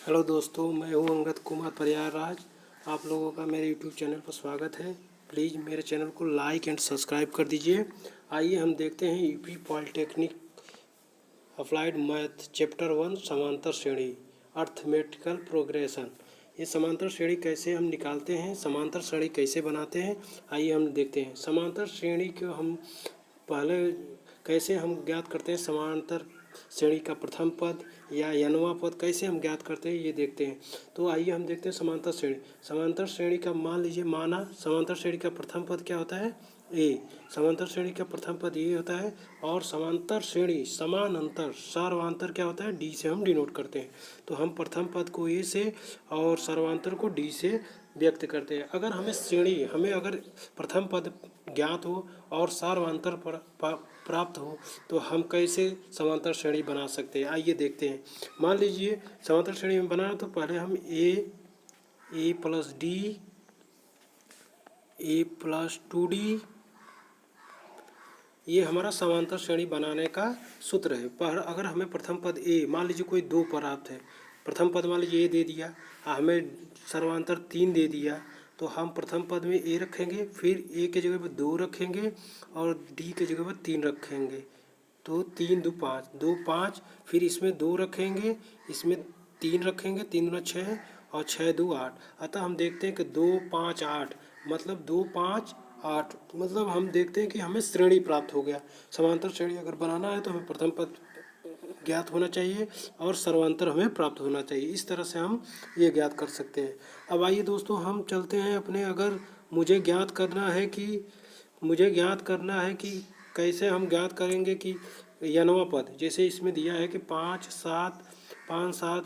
Hello दोस्तों, मैं हूं अंगद कुमार प्रयागराज। आप लोगों का मेरे यूट्यूब चैनल पर स्वागत है। प्लीज़ मेरे चैनल को लाइक एंड सब्सक्राइब कर दीजिए। आइए हम देखते हैं UP polytechnic applied math chapter 1 समांतर श्रेणी अर्थमेटिकल प्रोग्रेशन। ये समांतर श्रेणी कैसे हम निकालते हैं, समांतर श्रेणी कैसे बनाते हैं, आइए हम देखते हैं। समांतर श्रेणी को हम पहले कैसे हम ज्ञात करते हैं, समांतर श्रेणी का प्रथम पद या nवां पद कैसे हम ज्ञात करते हैं ये देखते हैं। तो आइए हम देखते हैं समांतर श्रेणी। समांतर श्रेणी का मान लीजिए, माना समांतर श्रेणी का प्रथम पद क्या होता है, ए। समांतर श्रेणी का प्रथम पद ये होता है और समांतर श्रेणी समानांतर सर्वांतर क्या होता है, डी से हम डिनोट करते हैं। तो हम प्रथम पद को ए से और सर्वांतर को डी से व्यक्त करते हैं। अगर हमें श्रेणी, हमें अगर प्रथम पद ज्ञात हो और सर्वांतर प्राप्त हो तो हम कैसे समांतर श्रेणी बना सकते हैं, आइए देखते हैं। मान लीजिए समांतर श्रेणी में बनाना तो पहले हम ए प्लस डी, ए प्लस 2d, ये हमारा समांतर श्रेणी बनाने का सूत्र है। पर अगर हमें प्रथम पद ए, मान लीजिए कोई दो प्राप्त है, प्रथम पद मान लीजिए ए दे दिया, हमें सर्वांतर 3 दे दिया, तो हम प्रथम पद में ए रखेंगे, फिर ए के जगह पर 2 रखेंगे और डी के जगह पर 3 रखेंगे। तो 3 2 5, 2 5, फिर इसमें 2 रखेंगे, इसमें 3 रखेंगे, 3 दूना 6 और 6 2 8। अतः हम देखते हैं कि 2 5 8 मतलब 2 5 8, मतलब हम देखते हैं कि हमें श्रेणी प्राप्त हो गया। समांतर श्रेणी अगर बनाना है तो हमें प्रथम पद ज्ञात होना चाहिए और सर्वांतर हमें प्राप्त होना चाहिए। इस तरह से हम ये ज्ञात कर सकते हैं। अब आइए दोस्तों हम चलते हैं अपने, अगर मुझे ज्ञात करना है कि कैसे हम ज्ञात करेंगे कि nवां पद, जैसे इसमें दिया है कि 5 7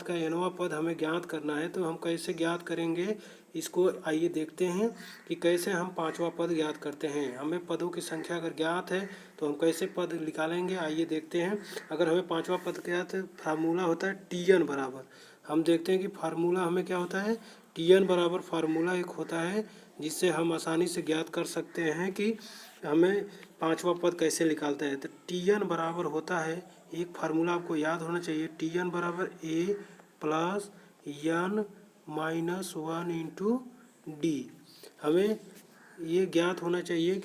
का nवां पद हमें ज्ञात करना है, तो हम कैसे ज्ञात करेंगे इसको, आइए देखते हैं कि कैसे हम पांचवा पद ज्ञात करते हैं। हमें पदों की संख्या अगर ज्ञात है तो हम कैसे पद निकालेंगे, आइए देखते हैं। अगर हमें पांचवा पद ज्ञात है, फार्मूला होता है Tn बराबर, हम देखते हैं कि फार्मूला हमें क्या होता है, Tn बराबर फार्मूला एक होता है जिससे हम आसानी से ज्ञात कर सकते हैं कि हमें पांचवा पद कैसे निकालते हैं। तो Tn बराबर होता है, एक फार्मूला आपको याद होना चाहिए, Tn बराबर a plus n minus 1 into D. हमें ये ज्ञात होना चाहिए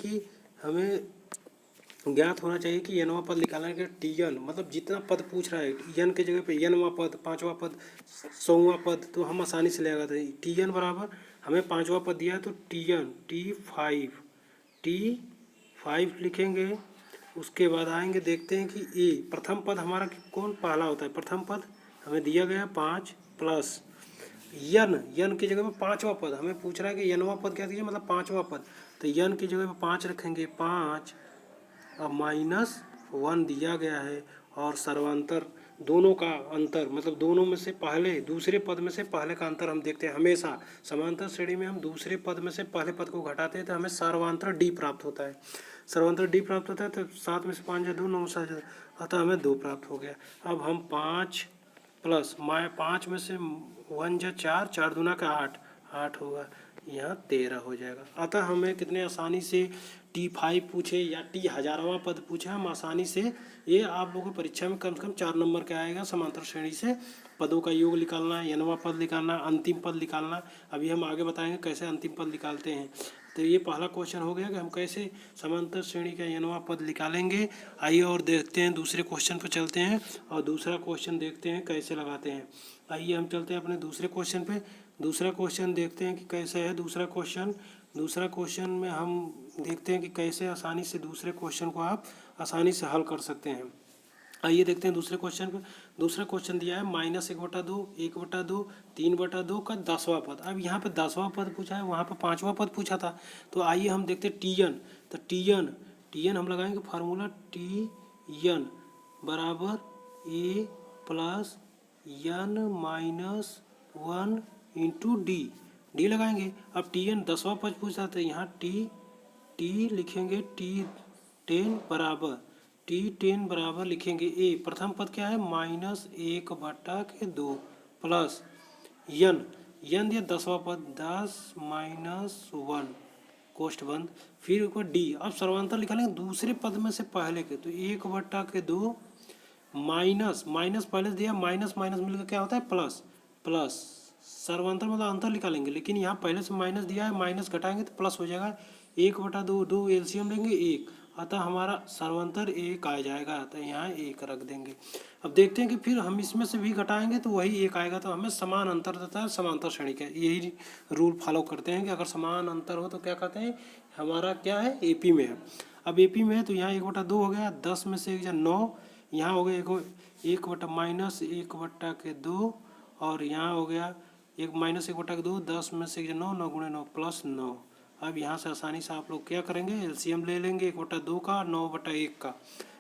कि nवां पद निकालने के Tn मतलब जितना पद पूछ रहा है, n के जगह पे nवां पद, पांचवा पद, 100वां पद, तो हम आसानी से ले आते हैं। Tn बराबर हमें पांचवा पद दिया है तो Tn T5 लिखेंगे। उसके बाद आएंगे, देखते हैं कि ए प्रथम पद हमारा कौन पहला होता है, प्रथम पद हमें दिया गया 5 प्लस यन की जगह पे पांचवा पद, हमें पूछ रहा है कि nवां पद क्या दीजिए, मतलब पांचवा पद, तो यन की जगह पे 5 रखेंगे, 5 अब माइनस 1 दिया गया है और सर्वांतर दोनों का अंतर, मतलब दोनों में से पहले दूसरे पद में से पहले का अंतर हम देखते हैं। हमेशा समांतर श्रेणी में हम दूसरे पद में से पहले पद को घटाते हैं तो हमें सर्वांतर डी प्राप्त होता है। सर्वांतर डी प्राप्त होता है तो 7 में से 5 2 9 7, अतः हमें 2 प्राप्त हो गया। अब हम 5 प्लस 5 में से 1 जा 4, 4 दूना का 8 होगा, यहाँ 13 हो जाएगा। अतः हमें कितने आसानी से T5 पूछे या T हजारवां पद पूछे, हम आसानी से, ये आप लोगों की परीक्षा में कम से कम 4 नंबर का आएगा। समांतर श्रेणी से पदों का योग निकालना, nवां पद निकालना, अंतिम पद निकालना, अभी हम आगे बताएंगे कैसे अंतिम पद निकालते हैं। तो ये पहला क्वेश्चन हो गया कि हम कैसे समांतर श्रेणी का nवां पद निकालेंगे। आइए और देखते हैं, दूसरे क्वेश्चन पर चलते हैं और दूसरा क्वेश्चन देखते हैं कैसे लगाते हैं। आइए हम चलते हैं अपने दूसरे क्वेश्चन पे। दूसरा क्वेश्चन देखते हैं कि कैसे है दूसरा क्वेश्चन में हम देखते हैं कि कैसे आसानी से दूसरे क्वेश्चन को आप आसानी से हल कर सकते हैं। आइए देखते हैं दूसरे क्वेश्चन पे। दूसरा क्वेश्चन दिया है -1/2, 1/2, 3/2 का 10वां पद। अब यहाँ पे 10वां पद पूछा है, वहाँ पे 5वां पद पूछा था। तो आइए हम देखते हैं Tn, तो Tn हम लगाएंगे फार्मूला Tn बराबर a plus n minus 1 into D लगाएंगे। अब Tn 10वां पद पूछा था, यहाँ टी लिखेंगे, T10 बराबर लिखेंगे ए, प्रथम पद क्या है -1/2 प्लस यन दिया 10वां पद 10 माइनस 1 कोष्ठ बंद, फिर ऊपर डी। अब सर्वांतर निकालेंगे दूसरे पद में से पहले के, तो 1/2 माइनस पहले दिया, माइनस मिलकर क्या होता है प्लस, प्लस सर्वांतर मतलब अंतर निकालेंगे, लेकिन यहाँ पहले से माइनस दिया है, माइनस घटाएंगे तो प्लस हो जाएगा। 1/2, 2 एलसीएम लेंगे 1, अतः हमारा सर्वांतर 1 आ जाएगा, अतः यहाँ 1 रख देंगे। अब देखते हैं कि फिर हम इसमें से भी घटाएंगे तो वही 1 आएगा, तो हमें समान अंतर देता है, समांतर श्रेणी का यही रूल फॉलो करते हैं कि अगर समान अंतर हो तो क्या कहते हैं, हमारा क्या है, एपी में है। अब एपी में है तो यहाँ 1/2 हो गया, 10 में से 1 9, यहाँ हो गया 1/-2 और यहाँ हो गया -1/2, 10 में से 9, 9 × 9 + 9। अब यहाँ से आसानी से आप लोग क्या करेंगे, एलसीएम ले लेंगे 1/2 का, 9/1 का,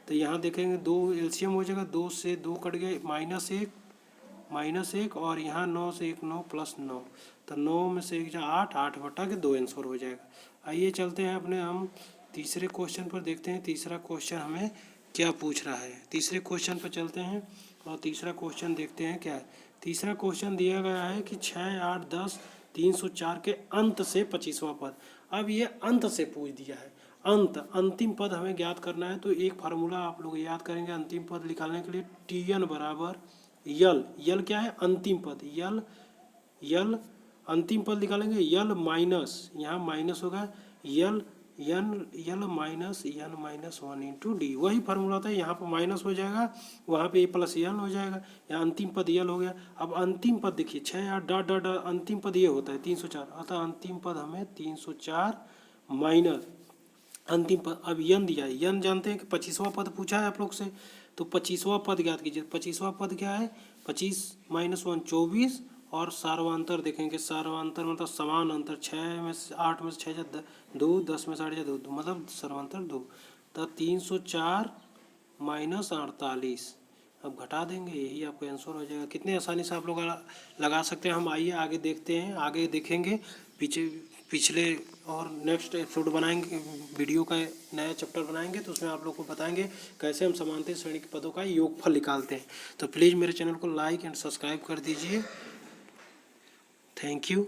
तो यहाँ देखेंगे 2 एलसीएम हो जाएगा, 2 से 2 कट गए, -1 और यहाँ 9 से 1 9 + 9, तो 9 में से 1 8, 8/2 आंसर हो जाएगा। आइए चलते हैं अपने हम तीसरे क्वेश्चन पर, देखते हैं तीसरा क्वेश्चन हमें क्या पूछ रहा है। तीसरे क्वेश्चन पर चलते हैं और तीसरा क्वेश्चन देखते हैं क्या है। तीसरा क्वेश्चन दिया गया है कि 6, 8, 10, 304 के अंत से 25वां पद। अब ये अंत से पूछ दिया है, अंतिम पद हमें ज्ञात करना है, तो एक फार्मूला आप लोग याद करेंगे अंतिम पद निकालने के लिए, TN बराबर यल क्या है, अंतिम पद, यल अंतिम पद निकालेंगे, यल माइनस, यहाँ माइनस होगा, यल -1 इंटू डी, वही फार्मूला होता है, यहाँ पर माइनस हो जाएगा, वहाँ पे A+N हो जाएगा, यहाँ अंतिम पद यल हो गया। अब अंतिम पद देखिए 6 8 डॉट डॉट अंतिम पद ये होता है 304, अतः अंतिम पद हमें 304 माइनस अंतिम पद। अब यन दिया है, यन जानते हैं कि 25वां पद पूछा है आप लोग से, तो 25वां पद ज्ञात कीजिए। 25वां पद क्या है, 25 - 1 24, और सार्वांतर देखेंगे, सार्वांतर मतलब समान अंतर, 6 में से 8 में से 6 जा 2, 10 में से 8 जा 2, मतलब सर्वांतर 2, तो 304 - 48। अब घटा देंगे, यही आपका आंसर हो जाएगा। कितने आसानी से आप लोग लगा सकते हैं। हम आइए आगे देखते हैं, आगे देखेंगे पिछले और नेक्स्ट एपिसोड बनाएंगे, वीडियो का नया चैप्टर बनाएंगे, तो उसमें आप लोग को बताएंगे कैसे हम समांतर श्रेणी के पदों का योगफल निकालते हैं। तो प्लीज़ मेरे चैनल को लाइक एंड सब्सक्राइब कर दीजिए। Thank you.